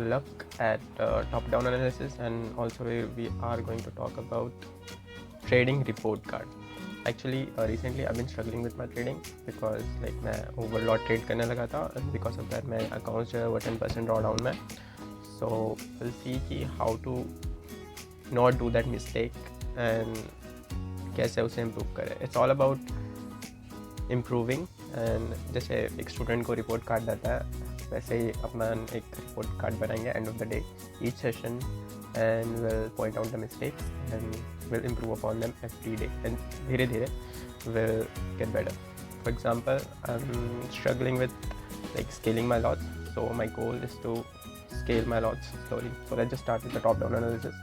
look at top-down analysis, and also we are going to talk about trading report card. Actually, recently I've been struggling with my trading because मैं overlord trade करने लगा था, and because of that my accounts जो है वो 10% drawdown में. So we'll see कि how to not do that mistake and कैसे उसे improve करें. It's all about improving, and जैसे एक स्टूडेंट को रिपोर्ट कार्ड देता है वैसे ही अपन एक रिपोर्ट कार्ड बनाएंगे end of the day each session and will point out the mistakes and will improve upon them every day and धीरे धीरे will get better. For example I am struggling with scaling my lots, so my goal is to scale my lots slowly. So let's just start with the top down analysis.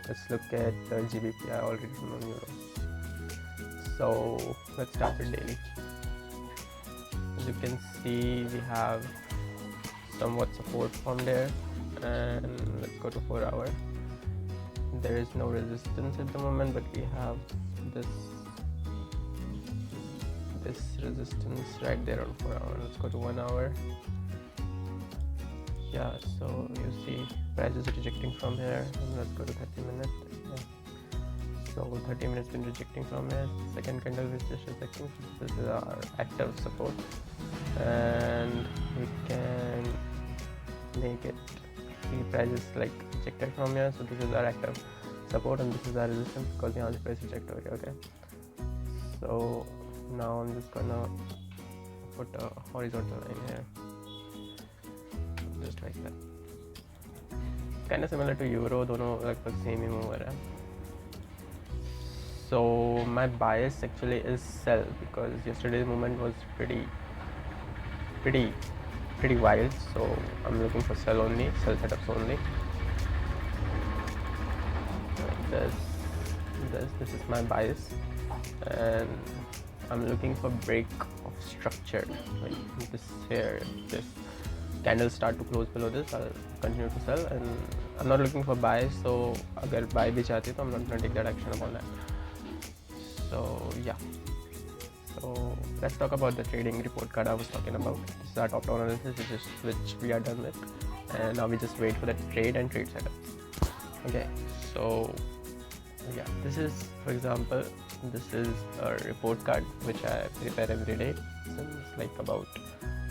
Let's look at the GBP. I already know euro. So let's start with daily. As you can see, we have somewhat support from there, and let's go to 4 hour. There is no resistance at the moment, but we have this resistance right there on 4 hour. Let's go to 1 hour. Yeah, so you see price is rejecting from here, and let's go to 30 minutes. Yeah. So 30 minutes been rejecting from here. Second candle is just rejecting. This is our active support, and we can make it. The price is rejected from here, so this is our active support, and this is our resistance because the price reject over here. Okay. So now I'm just gonna put a horizontal line here, just like that. Kind of similar to euro. दोनों लगभग same ही move हो रहा है. So my bias actually is sell because yesterday's movement was pretty wild. So I'm looking for sell setups only. This is my bias, and I'm looking for break of structure like this here. This candles start to close below this, I'll continue to sell, and I'm not looking for buy. So अगर buy भी चाहती तो I'm not gonna take that action upon that. So yeah, so let's talk about the trading report card I was talking about. This is our top down analysis, which we are done with, and now we just wait for the trade and trade setup. Okay, so yeah, this is, for example, this is a report card which I prepare every day since about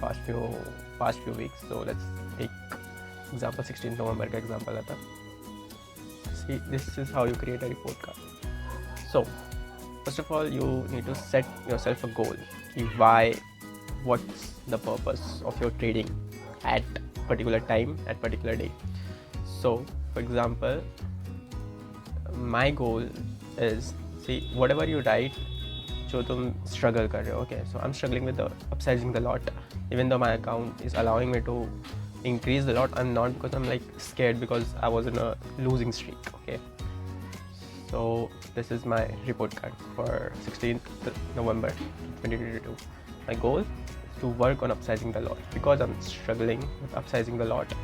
past few weeks. So let's take example 16th November का example आता. See, this is how you create a report card. So first of all, you need to set yourself a goal. Why? What's the purpose of your trading at particular time, at particular day? So, for example, my goal is, see, whatever you write, जो तुम struggle कर रहे हो. Okay, so I'm struggling with the upsizing the lot, even though my account is allowing me to increase the lot. I'm not, because I'm scared because I was in a losing streak. Okay. So this is my report card for 16th November 2022. My goal is to work on upsizing the lot because I'm struggling with upsizing the lot.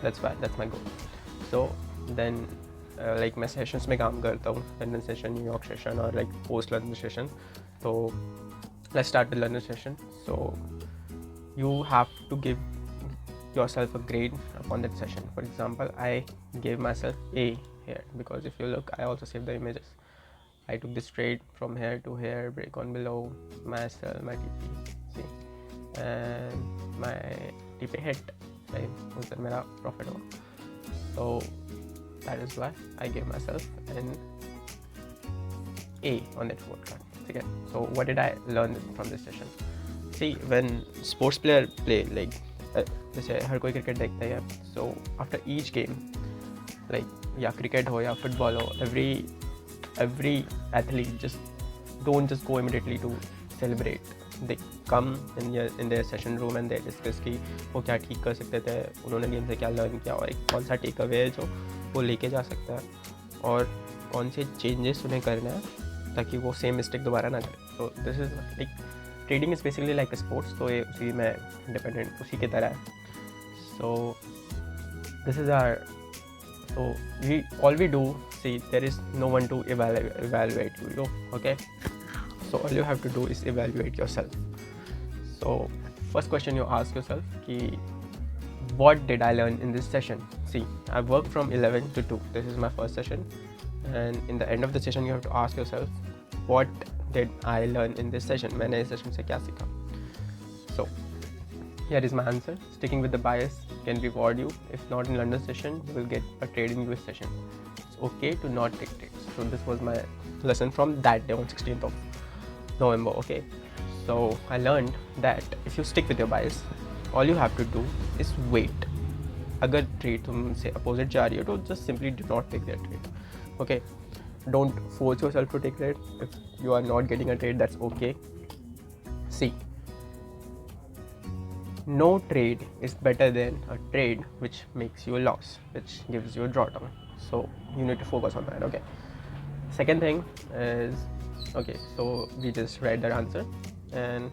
That's my goal. So then मैं sessions में काम करता हूँ, London session, New York session, or post London session. So let's start with London session. So you have to give yourself a grade upon that session. For example, I gave myself A here because if you look, I also saved the images. I took this trade from here to here, break on below, my sell, my TP, see, and my TP hit, was the mera profit हो. So that is why I gave myself an A on that report card. Okay. So what did I learn from this session? See, when sports player play, जैसे हर कोई cricket देखता है, so after each game, या cricket हो या football हो, every athlete don't just go immediately to celebrate. They come in their session room and they discuss कि वो क्या ठीक कर सकते थे, उन्होंने गेम से क्या लर्न किया, और कौन सा टेक अवे है जो वो लेके जा सकता है, और कौन से चेंजेस उन्हें करना है ताकि वो सेम मिस्टेक दोबारा ना करे. So this is trading is basically like a sports, तो ये उसी में डिपेंडेंट उसी की तरह है. So this is our, so all we do, see, there is no one to evaluate you, okay? So all you have to do is evaluate yourself. So first question you ask yourself कि what did I learn in this session? See, I worked from 11 to 2. This is my first session, and in the end of the session you have to ask yourself, what did I learn in this session? मैंने इस session से क्या सीखा? So here is my answer. Sticking with the bias can reward you. If not in London session, you will get a trade in US session. It's okay to not take trades. So this was my lesson from that day on 16th of November. Okay, so I learned that if you stick with your bias, all you have to do is wait. अगर trade तुमसे opposite जा रही है तो just simply do not take that trade. Okay, don't force yourself to take trade. If you are not getting a trade, that's okay. See, no trade is better than a trade which makes you a loss, which gives you a drawdown. So you need to focus on that. Okay, second thing is, okay, so we just read that answer, and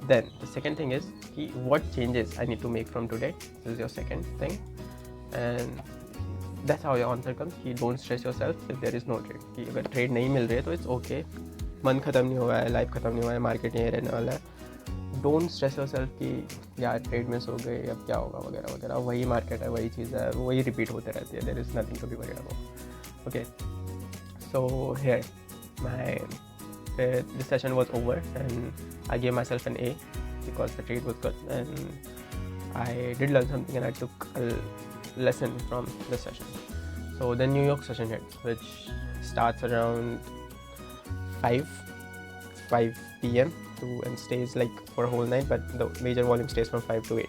then the second thing is what changes I need to make from today. This is your second thing, and that's how your answer comes. Don't stress yourself if there is no trade. कि अगर trade नहीं मिल रही है तो it's okay. मन खत्म नहीं हुआ है, life खत्म नहीं हुआ है, market यहीं रहने वाला है. Don't stress yourself कि यार trade miss हो गई, अब क्या होगा वगैरह वगैरह. वही market है, वही चीज़ है, वही repeat होते रहती है. There is nothing to be worried about. Okay, so here this session was over and I gave myself an A because the trade was good and I did learn something and I took a lesson from this session. So the New York session hits, which starts around 5 p.m. and stays like for a whole night, but the major volume stays from 5 to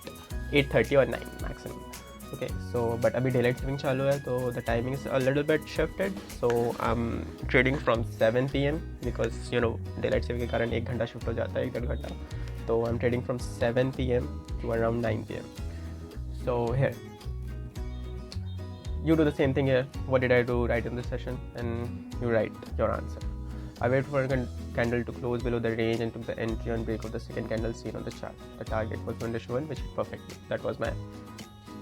8:30 or 9 maximum. Okay, so but abhi daylight saving चालू है, so the timing is a little bit shifted. So I'm trading from 7 p.m. because you know daylight saving के कारण 1 घंटा shift हो जाता है, 1.5 घंटा. So I'm trading from 7 p.m. to around 9 p.m. So here, you do the same thing here. What did I do right in this session? And you write your answer. I waited for a candle to close below the range and took the entry on break of the second candle seen on the chart. The target was 1:1, which hit perfectly. That was my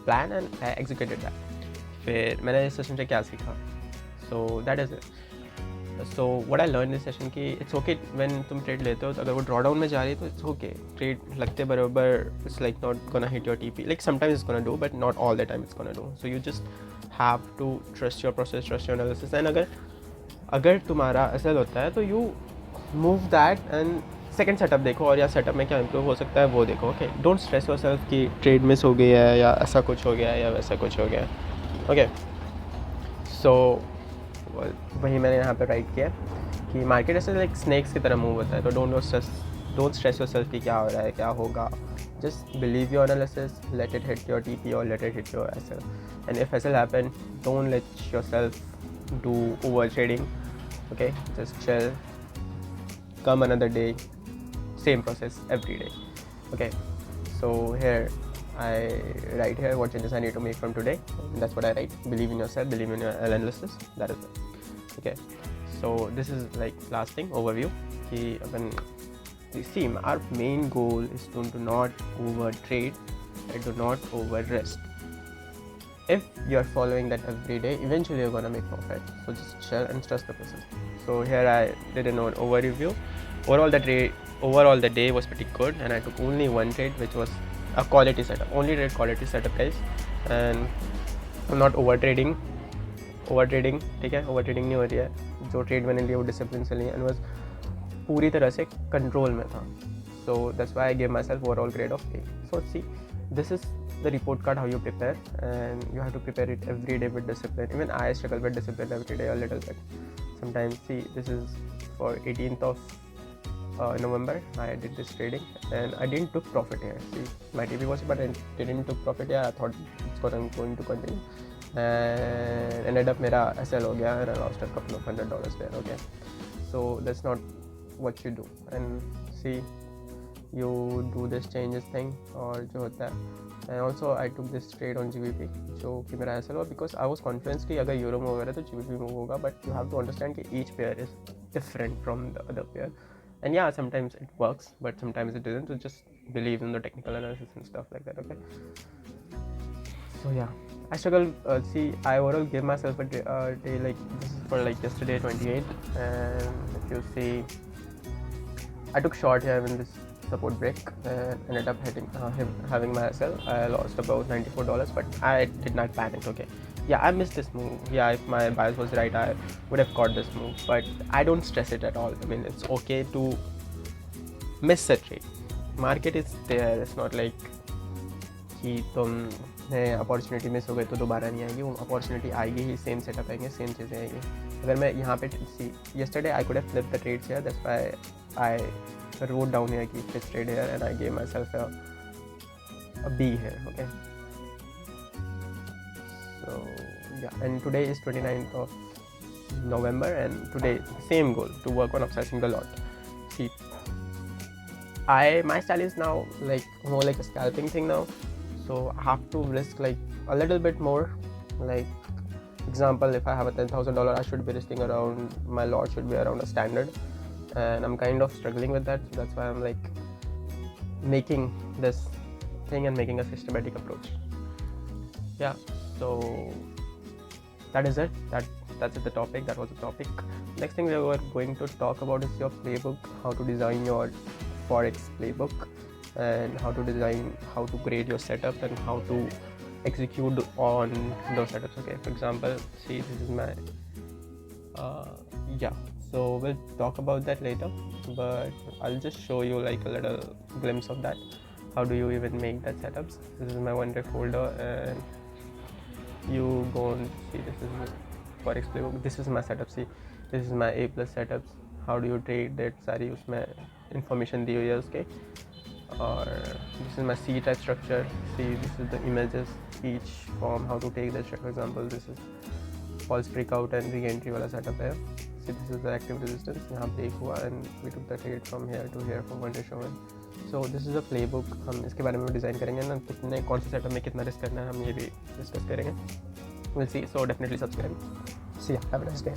plan and I executed that. फिर मैंने इस session से क्या सीखा? So that is it. So what I learned in this session कि it's okay when तुम trade लेते हो तो अगर वो drawdown में जा रही है तो it's okay. Trade लगते बराबर it's like not gonna hit your TP. Like sometimes it's gonna do, but not all the time it's gonna do. So you just have to trust your process, trust your analysis. And अगर तुम्हारा ऐसा होता है तो you move that and second setup देखो और या setup में क्या इम्प्रूव हो सकता है वो देखो. ओके, डोंट स्ट्रेस योरसेल्फ कि ट्रेड मिस हो गई है या ऐसा कुछ हो गया है या वैसा कुछ हो गया है. ओके, सो वही मैंने यहाँ पे राइट किया कि मार्केट ऐसे लाइक स्नैक्स की तरह मूव होता है, तो डोंट स्ट्रेस योरसेल्फ कि क्या हो रहा है क्या होगा. just believe your analysis, let it hit your TP or let it hit your SL. And if SL happen, don't let yourself do over trading. Okay, just chill, come another day, same process every day. Okay, so here I write here what changes I need to make from today. That's what I write. Believe in yourself, believe in your analysis. That is it. Okay, so this is like last thing overview. When you see, our main goal is to do not over trade and do not over rest. If you're following that every day, eventually you're gonna make profit. So just chill and trust the process. So here I did an overview. Overall the day was pretty good, and I took only one trade, which was a quality setup. Only trade quality setup, guys. And I'm not over trading. ठीक है, over trading नहीं हो रही है. जो trade मैंने लिया वो डिसिप्लिन से लिया एंड वाज पूरी तरह से कंट्रोल में था. So that's why I give myself overall grade of A. So see, this is the report card how you prepare, and you have to prepare it every day with discipline. Even I struggle with discipline every day a little bit sometimes. See, this is for 18th of November. I did this trading and I didn't took profit here. See, my TP was, but I didn't took profit here. I thought it's going to continue and ended up mera SL ho gaya and I lost a couple of $100 there. Okay, so that's not what you do. And see, you do this changes thing और जो होता है. And also I took this trade on GBP जो कि मेरा ऐसा हुआ because I was confident कि अगर यूरो मूव हो रहा है तो GBP मूव होगा. But you have to understand कि each pair is different from the other pair. And yeah, sometimes it works, but sometimes it doesn't. So just believe in the technical analysis and stuff like that. Okay. So yeah, I struggle. See, I overall give myself a day like this is for like yesterday 28, and if you see, I took short here when this support break and ended up having my sell. I lost about $94, but I did not panic. Okay, yeah, I missed this move. Yeah, if my bias was right, I would have caught this move, but I don't stress it at all. I mean, it's okay to miss a trade. Market is there. It's not like कि तुमने opportunity miss हो गई तो दोबारा नहीं आएगी. वो opportunity आएगी ही, सेम सेटअप आएंगे, सेम चीज़ें आएंगी. अगर मैं यहाँ पे सी yesterday I could have flipped the trades here. That's why I wrote down here कि this trade here and I gave myself a B here. Okay. So yeah, and today is 29th of November, and today same goal to work on obsessing the lot. See, my style is now like more like a scalping thing now, so I have to risk like a little bit more. Like example, if I have a $10,000, I should be risking around, my lot should be around a standard, and I'm kind of struggling with that. So that's why I'm like making this thing and making a systematic approach. Yeah, so that is it. That's it, the topic. That was the topic. Next thing we were going to talk about is your playbook, how to design your Forex playbook, and how to grade your setup and how to execute on those setups. Okay, for example, see, this is my yeah, so we'll talk about that later, but I'll just show you like a little glimpse of that. How do you even make that setups? This is my OneDrive folder, and you go and see, this is my Forex playbook. This is my setup. See, this is my A+ setups. How do you trade that? सारी उसमें information दी हुई है उसके. Or this is my C type structure. See, this is the images, each form, how to take that. For example, this is false breakout and re-entry वाला setup है. See, this is the active resistance. यहाँ पे एक हुआ and we took the trade from here to here from 1:1. So this is a playbook. हम इसके बारे में डिज़ाइन करेंगे ना, कितने कौन से सेटअप में कितना रिस्क करना है, हम ये भी डिस्कस करेंगे. We'll see. So definitely subscribe. See ya. Have a nice day.